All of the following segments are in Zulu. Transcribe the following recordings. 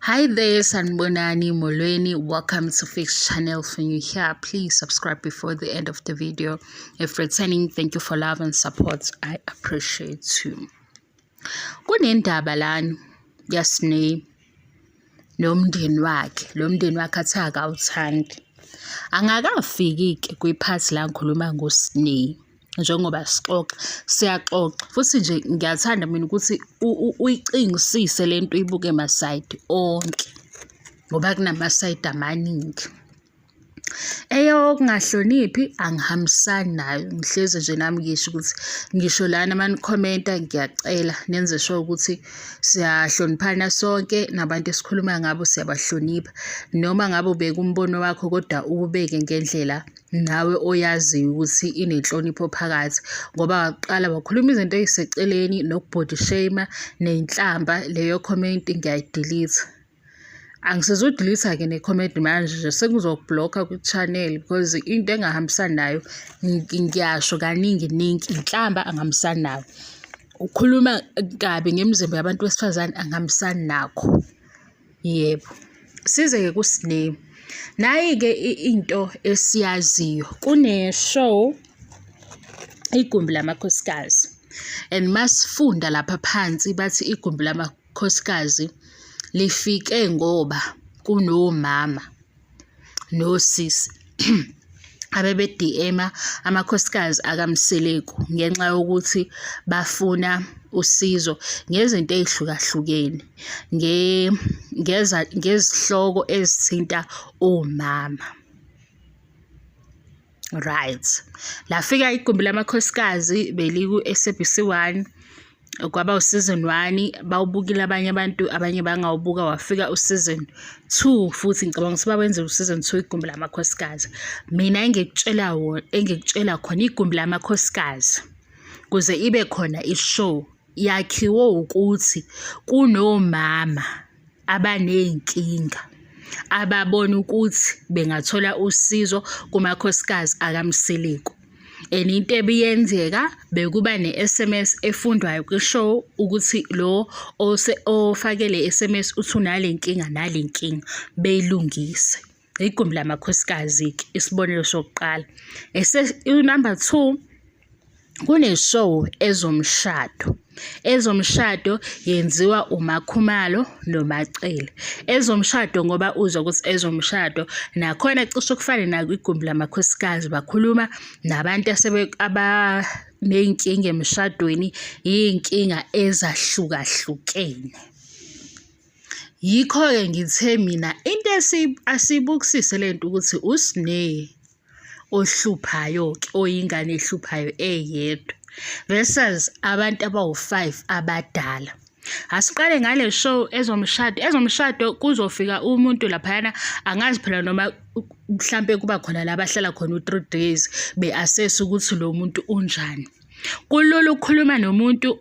Hi there, Sanbonani Molweni. Welcome to Fix Channel. For you here, please subscribe before the end of the video. If returning, thank you for love and support. I appreciate you. Kunendaba lana yaSneh nomndeni wakhe. Lo mndeni wakhe athi akawuthandi. Angakafiki-ke kwiphathi la ngikhuluma ngoSneh. Njengoba siyaxoxa futhi nje ngiyathanda mina ukuthi uyicingisise lento uyibuke emasayidi onke ngoba kunamasayidi amaningi. Eyokungahloniphi angihambisani nayo, ngihlezi nje nami ngisho ukuthi ngisho lana manikhomenta ngiyacela nenze sure ukuthi siyahloniphana sonke nabantu esikhuluma ngabo siyabahlonipha, noma ngabe ubeka umbono wakho kodwa ubeke ngendlela nawe oyaziyo ukuthi inenhlonipho phakathi, ngoba waqala wakhuluma izinto eziseceleni nokubody shame nenhlamba. Leyo comment ngiyayidelete. Angisezodilitha-ke ne-comment manje nje sengizokubhlokha ku-channel because into engahambisani nayo ngiyasho kaningi inhlamba angihambisani nayo. Ukhuluma kabi ngemizimba yabantu besifazane angihambisani nakho. Yebo. Size-ke kuSneh. Nayi-ke into esiyaziyo, kune-show igumbi lamakhosikazi, and masifunda lapha phansi bathi igumbi lamakhosikazi lifike ngoba kunomama nosisi abebe-DM amakhosikazi akaMseleku ngenxa yokuthi bafuna usizo ngezinto ezihlukahlukene, ngezihloko ezithinta omama. Right. Lafika igumbi lamakhosikazi beliku-SABC 1. Kwaba uSeason 1, bawubukile abanye abantu, abanye bangawubuka. Wafika uSeason 2 futhi ngicabanga ukuthi bawenze uSeason 2 igumbi lamakhosikazi. Mina engikutshela khona igumbi lamakhosikazi kuze ibe khona ishow yakhiwe ukuthi kunomama abaney'nkinga ababona ukuthi bengathola usizo kumakhosikazi akaMseleku. And into ebiyenzeka bekuba ne-SMS efundwayo kwishow ukuthi lo ofake le SMS uthi unale nkinga nale nkinga beyilungise. Igumbi lamakhosikazi-ke isibonelo sokuqala. Number 2, kune-show ezomshado. Ezomshado yenziwa uMakhumalo noMacele. Ezomshado ngoba uzwa ukuthi ezomshado nakhona cishe kufane nako igumbi lamakhosikazi, bakhuluma nabantu abaney'nkinga emshadweni, iy'nkinga ezahlukahlukene. Yikho-ke ngithe mina into asibukisise lento ukuthi uSneh ohluphayo-ke, oyingane ehluphayo eyedwa versus abantu abawu-5 abadala. Asiqale ngale show ezomshado. Ezomshado kuzofika umuntu laphayana, angazi phela noma mhlampe kuba khona la bahlala khona u-3 days be-assess ukuthi lo muntu unjani. Kulula ukukhuluma nomuntu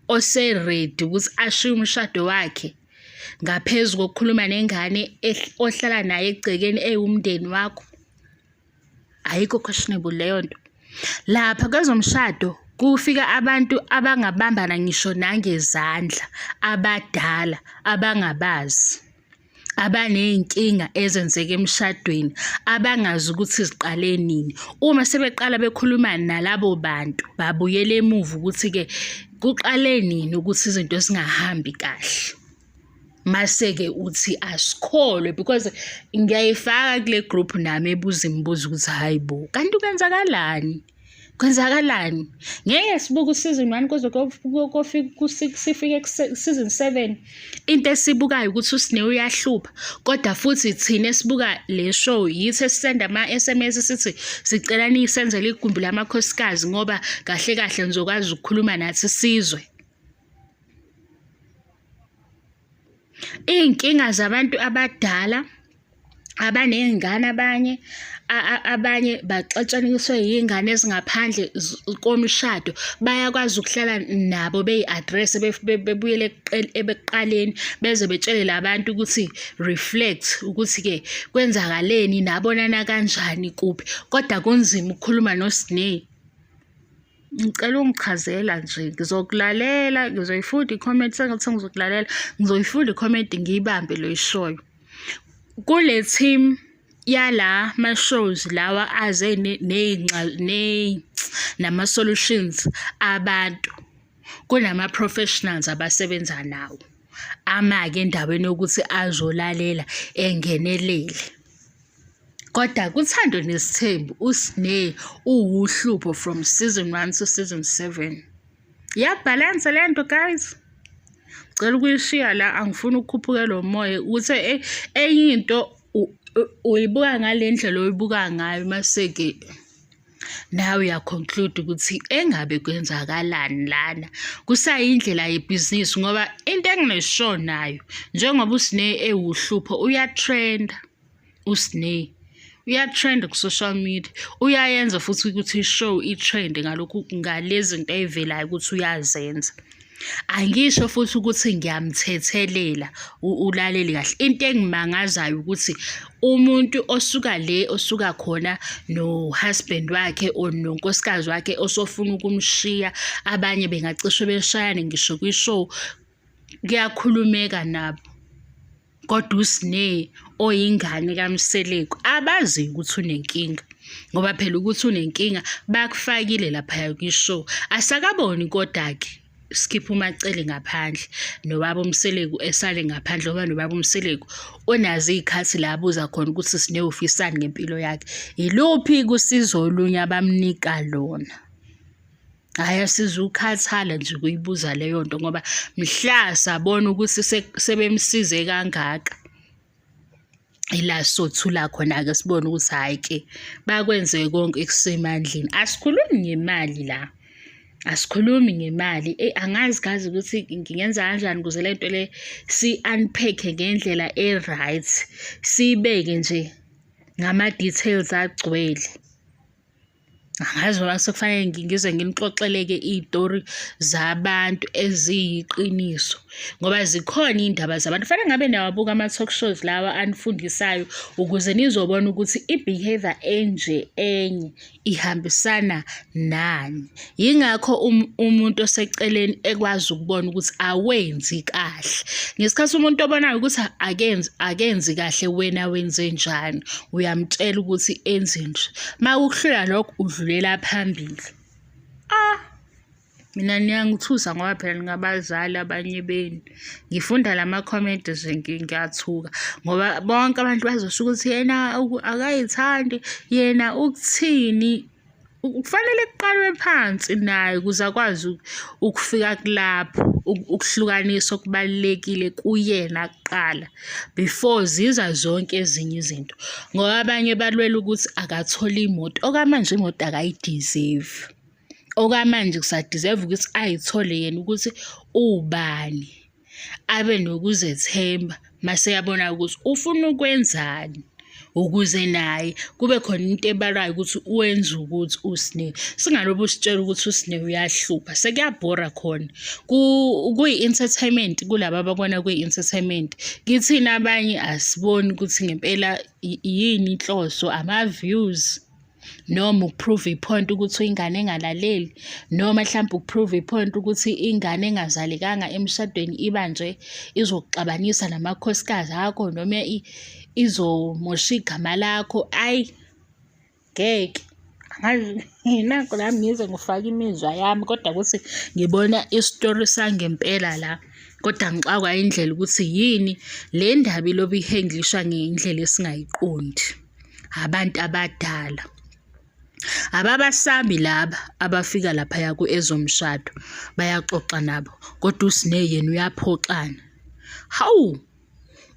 ose-ready ukuthi ashiye umshado wakhe ngaphezu kokukhuluma nengane ohlala naye egcekeni ewumndeni wakho. Ayikho questionable leyo nto. Lapha kwezomshado kufika abantu abangabambana ngisho nangezandla, abadala, abangabazi, abaney'nkinga ezenzeka emshadweni, abangazi ukuthi ziqale nini. Uma sebeqala bekhuluma nalabo bantu babuyele emuva ukuthi-ke kuqale nini ukuthi izinto zingahambi kahle. Mase-ke uthi asikholwe because ngiyayifaka kule group nami ebuza imibuzo ukuthi hayi bo, kanti kwenzakalani? Kwenzakalani? Ngeke sibuke uSeason 1 kuze sifike kuSeason 7. Into esibukayo ukuthi uSneh uyahlupha, kodwa futhi thina esibuka le show yithi esisenda ama-SMS sithi sicela nisenzele igumbi lamakhosikazi ngoba kahle kahle nizokwazi ukukhuluma nathi sizwe. Iy'nkinga zabantu abadala abaney'ngane, abanye baxatshaniswe yiy'ngane ezingaphandle komshado, bayakwazi ukuhlala nabo beyi-address bebuyele ekuqaleni beze betshele labantu ukuthi reflect ukuthi-ke kwenzakaleni, nabonana kanjani kuphi. Kodwa kunzima ukukhuluma noSneh ngicela ungichazela nje, ngizokulalela, ngizoyifunda i-comment, sengathi ngizokulalela, ngizoyifunda i-comment ngiyibambe lo yishoyo. Kule team yala ma-shows lawa aze nama-solutions abantu, kunama-professionals abasebenza nawo. Ama-ke endaweni yokuthi azolalela engenelele. Kodwa kuThando Nesithembu, uSneh uwuhlupho from season 1 to season 7. Yabhalansa le nto guys. Ngicela ukuyishiya la, angifuni ukukhuphuka lo moya ukuthi enye into uyibuka ngale ndlela oyibuka ngayo maseke nawe uyaconclude ukuthi engabe kwenzakalani lana. Kusayindlela yebhizinisi ngoba into engineshonayo njengoba uSneh ewuhlupho uyatrenda. uSneh uyatrend ku-social media, uyayenza futhi ukuthi i-show i-trend ngalezi zinto ey'velayo ukuthi uyazenza. Angisho futhi ukuthi ngiyamthethelela ulaleli kahle. Into engimangazayo ukuthi umuntu osuka khona no-husband wakhe or nonkosikazi wakhe osofuna ukumshiya, abanye bengacishwe beshayane ngisho kwi-show, kuyakhulumeka nabo. Kodwa uSneh oyingane kaMseleko abazi ukuthi unenkinga, ngoba phela ukuthi unenkinga bakufakile laphaya kwi-show. Asakaboni kodwa-ke skip umacele ngaphandle, nobaba uMseleko esale ngaphandle, ngoba nobaba uMseleko onazo iy'khathi la abuza khona ukuthi uSneh ufisani ngempilo yakhe. Iluphi kusizo olunye abamnika lona? Hhayi, sizukhathala nje kuyibuza leyo nto ngoba mhla sabona ukuthi sebemsize kangaka, ila sothula khona-ke sibone ukuthi hhayi-ke bakwenze konke kusemandleni. Asikhulumi ngemali la, asikhulumi ngemali. Angazi ukuthi ngingenza kanjani ukuze le nto le si-unpack-e ngendlela e-right, siyibeke nje ngama-details agcwele. Angazi ngoba sekufanele ngize nginixoxeleke iy'tori zabantu eziyiqiniso ngoba zikhona iy'ndaba zabantu. Kufanele ngabe niyawabuka ama-talk shows lawa anifundisayo ukuze nizobona ukuthi i-behavior enje enye ihambisana nani. Yingakho umuntu oseceleni ekwazi ukubona ukuthi awenzi kahle. Ngesikhathi umuntu obonayo ukuthi akenzi kahle, wena wenze njani, uyamtshela ukuthi enze nje. Uma ukuhlula lokho udlulela phambili. Mina niyangithusa ngoba phela ngabazali abanye benu. Ngifunda lama-comment nje ngiyathuka ngoba bonke abantu bazosho ukuthi yena akayithandi, yena ukuthini. Kufanele kuqalwe phansi naye ukuze akwazi ukufika kulapho, ukuhlukanisa okubalulekile kuyena kuqala before ziza zonke ezinye izinto. Ngoba abanye balwela ukuthi akathole imoto, okwamanje imoto akayideserve. Okwamanje kusadeserve ukuthi ayithole yena ukuthi ubani, abe nokuzethemba mase yabona ukuthi ufuna ukwenzani ukuze naye kube khona into ebalwayo ukuthi wenza ukuthi uSneh. Singalobe usitshela ukuthi uSneh uyahlupha, sekuyabhora khona. Kuyi-entertainment, kulaba ababona kuyi-entertainment. Kithina abanye asiboni ukuthi ngempela yini inhloso, ama-views noma ukuprove ipoint ukuthi ingane engalaleli, noma mhlawumbe ukuprove ipoint ukuthi ingane engazalekanga emshadweni ibanjwe izokuxabanisa namakhosikazi akho noma izomosha igama lakho. Ayi, ngeke. Nakho nami ngize ngifake imizwa yami kodwa ukuthi ngibona isitori sangempela la, kodwa ngixakwa indlela ukuthi yini le ndaba ilobe ihandlishwa ngendlela esingayiqondi. Abantu abadala ababasabi laba abafika laphaya ezomshado, bayaxoxa nabo, kodwa uSneh yena uyaphoxana. Hawu,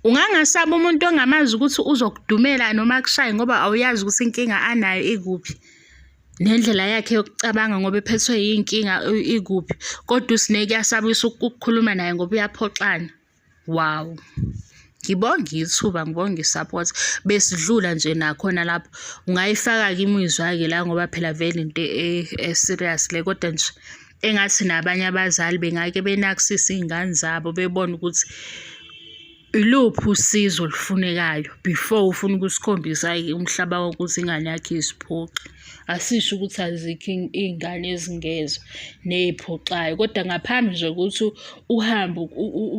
ungangasaba umuntu ongamazi ukuthi uzokudumela noma akushaye ngoba awuyazi ukuthi inkinga anayo ikuphi, nendlela yakhe yokucabanga ngoba ephethwe yinkinga ikuphi, kodwa uSneh kuyasabisa ukukhuluma naye ngoba uyaphoxana. Wow. Ngibonga ithuba, ngibonga i-support. Besidlula nje nakhona lapho. Ungayifaka-ke imizwa-ke la ngoba phela vele into e-serious le, kodwa nje engathi nabanye abazali bengake benakisise iy'ngane zabo bebone ukuthi iluphi usizo olufunekayo before ufuna ukusikhombisa umhlaba wokuthi ingane yakho iziphoqi. Asisho ukuthi azikho iy'ngane ezingezwa ney'phoxayo, kodwa ngaphambi nje ukuthi uhambe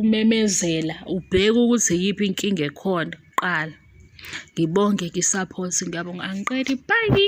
umemezela, ubheke ukuthi iyiphi inkinga ekhona kuqala. Ngibonge-ke isaphothi, ngiyabonga. Angiqedi, bye.